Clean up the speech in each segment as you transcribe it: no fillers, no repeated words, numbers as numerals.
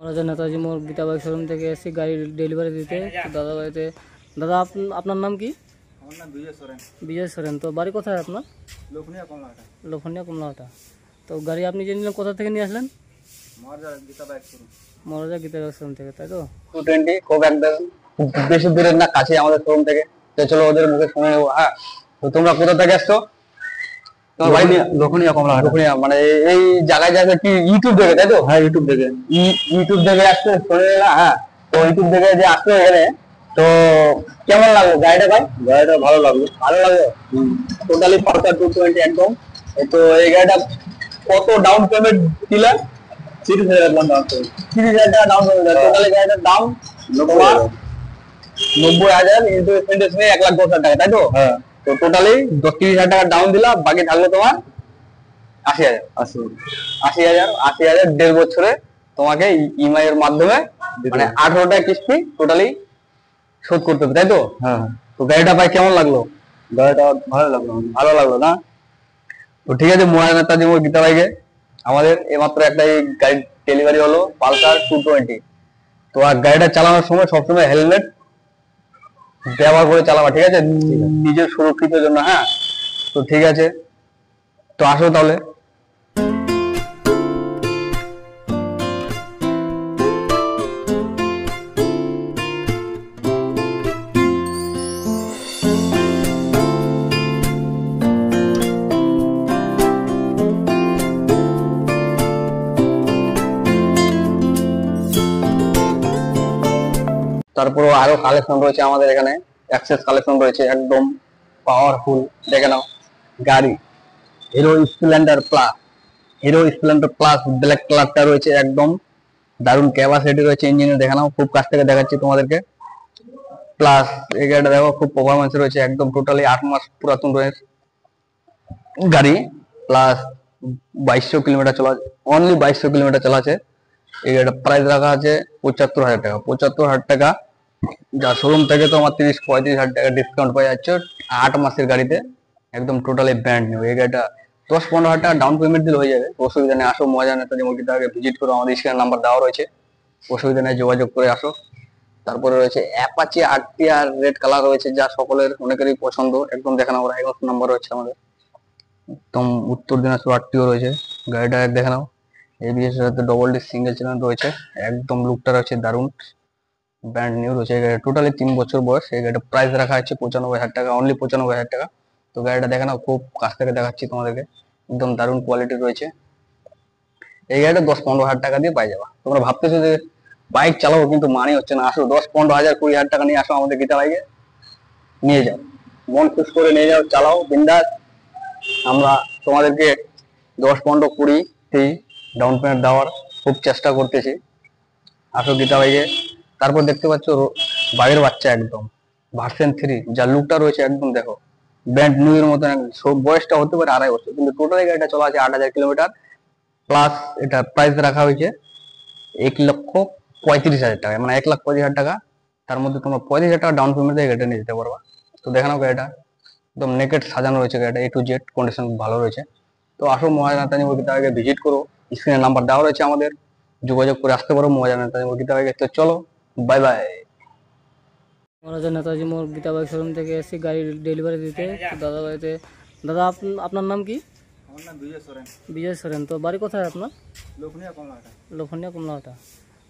মহারাজা নেতাজি মোড় Gita bike showroom থেকে এসেছি গাড়ি ডেলিভারি দিতে। দাদা বাড়িতে। দাদা আপনার নাম কি? আমার নাম বিজয় সোরেন। বিজয় সোরেন। তো বাড়ি কোথায় আপনার? লোকনিয়া কমলাহাটা। লোখন্ডিয়া কমলাহাটা। তো গাড়ি আপনি যে নিলেন কোথা থেকে নিয়ে আসলেন? মহারাজা গীতা বাইক শোরুম। মহারাজা গীতা বাইক শোরুম থেকে, তাই তো? 220 খুব একদম বেশি দূরের না, কাছে আমাদের শোরুম থেকে। তো চলো ওদের মুখে শুনে নেবো। হ্যাঁ, তো তোমরা কোথা থেকে আসছো? তোমার বাড়ি লোকনিয়া কমলাহাটা। লোকনিয়া, মানে এই জায়গায় জায়গায় কি ইউটিউব দেখে, তাই তো? হ্যাঁ, ইউটিউব থেকে। ইউটিউব দেখে আসছে শুনে না? হ্যাঁ, তো ইউটিউব দেখে যে আসছো এখানে, তো কেমন লাগলো গাড়িটা? ভাই গাড়িটা ভালো লাগলো। ভালো লাগলো। টোটালি পালসার 220 একদম। তো এই গাড়িটা কত ডাউন পেমেন্ট দিলেন? 30,000 দাম আছে। 30,000 টাকা ডাউন পেমেন্ট। টোটালি গাড়িটার দাম 90,000 ইন্টু ইন্টারেস্ট নিয়ে 1,10,000 টাকা, তাই তো? হ্যাঁ। তো টোটালি 30,000 টাকা ডাউন দিলাম, বাকি থাকলো তোমার 80,000। 80,000 1.5 বছরে তোমাকে ইএমআই এর মাধ্যমে, মানে 18টা কিস্তি টোটালি শোধ করতে হবে, তাই তো? হ্যাঁ। তো গাড়িটা ভাই কেমন লাগলো? গাড়িটা ভালো লাগলো। ভালো লাগলো না? তো ঠিক আছে, মহারাজা নেতাজি মোড় গীতা বাইকে আমাদের এইমাত্র একটা গাড়ি ডেলিভারি হলো, পালসার 220। তো আর গাড়িটা চালানোর সময় সবসময় হেলমেট ব্যবহার করে চালাবা, ঠিক আছে? নিজের সুরক্ষিতের জন্য। হ্যাঁ, তো ঠিক আছে, তো আসো তাহলে। তারপরে আরো কালেকশন রয়েছে আমাদের এখানে, অ্যাক্সেস কালেকশন রয়েছে একদম পাওয়ারফুল। দেখে নাও গাড়ি, hero Splendor plus. Hero Splendor plus black কালারটা রয়েছে, একদম দারুণ ক্যাপাসিটি রয়েছে ইঞ্জিনে। দেখে নাও, খুব কাছ থেকে দেখাচ্ছি তোমাদেরকে। প্লাস এই গাড়িটা দেখো, খুব পারফরমেন্স রয়েছে একদম। টোটালি 8 মাস পুরাতন রয়েছে গাড়ি। প্লাস 2200 কিলোমিটার চলা, অনলি 2200 কিলোমিটার চলা আছে। এই গাড়িটা প্রাইস রাখা আছে 75,000 টাকা। 75,000 টাকা, যা শোরুম থেকে তো আমার 30-35,000 টাকা ডিসকাউন্ট পাওয়া যাচ্ছে 8 মাসের গাড়িতে, একদম টোটালি ব্র্যান্ড নিউ। এই গাড়িটা 10-15,000 টাকা ডাউন পেমেন্ট দিলে হয়ে যাবে, অসুবিধা নেই। আসো মহারাজা নেতাজি মোড় গীতা বাইকে ভিজিট করো, আমাদের স্ক্রিনে নাম্বার দেওয়া রয়েছে, অসুবিধা নেই, যোগাযোগ করে আসো। তারপরে রয়েছে অ্যাপাচি আরটিআর রেড কালার রয়েছে, যা সকলের অনেকেরই পছন্দ। একদম দেখে নাও, রায়গঞ্জ নাম্বার রয়েছে আমাদের, একদম উত্তর দিনাজপুর আরটিও রয়েছে। গাড়িটা দেখে নাও, এবিএস এর সাথে ডবল ডি সিঙ্গেল চ্যানেল রয়েছে, একদম লুকটা রয়েছে দারুণ, ব্র্যান্ড নিউ রয়েছে। এই গাড়িটা টোটালি 3 বছর বয়স। এই গাড়িটা প্রাইস রাখা আছে 95,000 টাকা, অনলি 95,000 টাকা। তো গাড়িটা দেখে নাও, খুব কাছ থেকে দেখাচ্ছি তোমাদেরকে, একদম দারুণ কোয়ালিটি রয়েছে। এই গাড়িটা 10-15,000 টাকা দিয়ে পাই যাবা। তোমরা ভাবতেছো যে বাইক চালাবো কিন্তু মানি হচ্ছে না, আসো 10-15,000 20,000 টাকা নিয়ে আসো আমাদের গীতা বাইকে, নিয়ে যাও, মন খুশ করে নিয়ে যাও, চালাও বিন্দাস। আমরা তোমাদেরকে 10-15-20 ডাউন পেমেন্ট দেওয়ার খুব চেষ্টা করতেছি, আসো গীতা বাইকে। তারপর দেখতে পাচ্ছ বাঘের বাচ্চা, একদম ভার্সন 3, যা লুকটা রয়েছে একদম দেখো ব্র্যান্ড নিউ এর মতন। বয়সটা হতে পারে 2.5 বছর, কিন্তু টোটাল গাড়িটা চলা আছে 8,000 কিলোমিটার। প্লাস এটা প্রাইস রাখা হয়েছে 1,35,000 টাকা, মানে 1,35,000 টাকা। তার মধ্যে তোমরা 35,000 টাকা ডাউন পেমেন্ট দিয়ে গাড়িটা নিয়ে যেতে পারবা। তো দেখে নাও গাড়িটা একদম নেকেট সাজানো রয়েছে, গাড়িটা A to Z কন্ডিশন ভালো রয়েছে। তো আসো মহারাজা নেতাজি মোড় গীতা বাইকে ভিজিট করো, স্ক্রিনে নাম্বার দেওয়া রয়েছে আমাদের, যোগাযোগ করে আসতে পারো মহারাজা নেতাজি মোড় গীতা বাইকে। তো চলো, বাই বাই। মহারাজা নেতাজি মোড় গীতা বাইক শোরুম থেকে এসেছি গাড়ি ডেলিভারি দিতে। দাদা বাড়িতে। দাদা আপনার নাম কি? আমার নাম বিজয় সোরেন। বিজয় সোরেন। তো বাড়ি কোথায় আপনার? লোকনিয়া কমলাহাটা। লোখন্ডিয়া কমলাহাটা।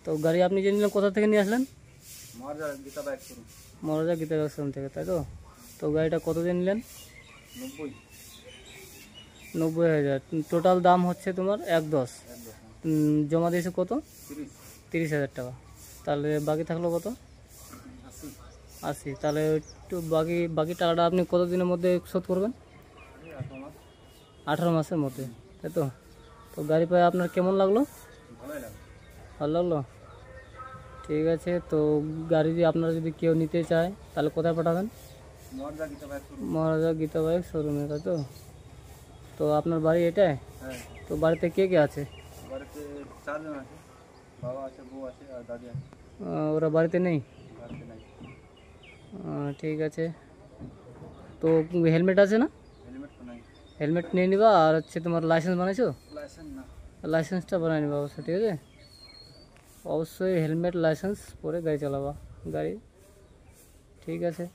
তো গাড়ি আপনি যে নিলেন কোথা থেকে নিয়ে আসলেন? মহারাজা গীতা বাইক শোরুম। মহারাজা গীতা বাইক শোরুম থেকে, তাই তো? তো গাড়িটা কত দিয়ে নিলেন? 90,000। টোটাল দাম হচ্ছে তোমার 1,10,000। জমা দিয়েছে কত? 30,000 টাকা। তাহলে বাকি থাকলো কত? 80। তাহলে একটু বাকি টাকাটা আপনি কত দিনের মধ্যে শোধ করবেন? 18 মাসের মধ্যে, তাই তো? তো গাড়ি পায়ে আপনার কেমন লাগলো? ভালো লাগলো। ঠিক আছে, তো গাড়ি যদি আপনারা যদি কেউ নিতে চায় তাহলে কোথায় পাঠাবেন? মহারাজা গীতা বাইক শোরুমে, তাই তো? তো আপনার বাড়ি এটাই? হ্যাঁ। তো বাড়িতে কে কে আছে? বাড়িতে 4 জন আছে, বাবা আছে, বউ আছে আর দাদি আছে। ওরা বাড়িতে নেই? বাড়িতে নাই। ঠিক আছে, তো হেলমেট আছে না? হেলমেট তো নাই। হেলমেট নিয়ে নিবা। আর হচ্ছে তোমার লাইসেন্স বানাইছো? লাইসেন্স না। লাইসেন্সটা বানাই নিবা অবশ্যই, ঠিক আছে? অবশ্যই হেলমেট লাইসেন্স পরে গাড়ি চালাবা গাড়ি। ঠিক আছে।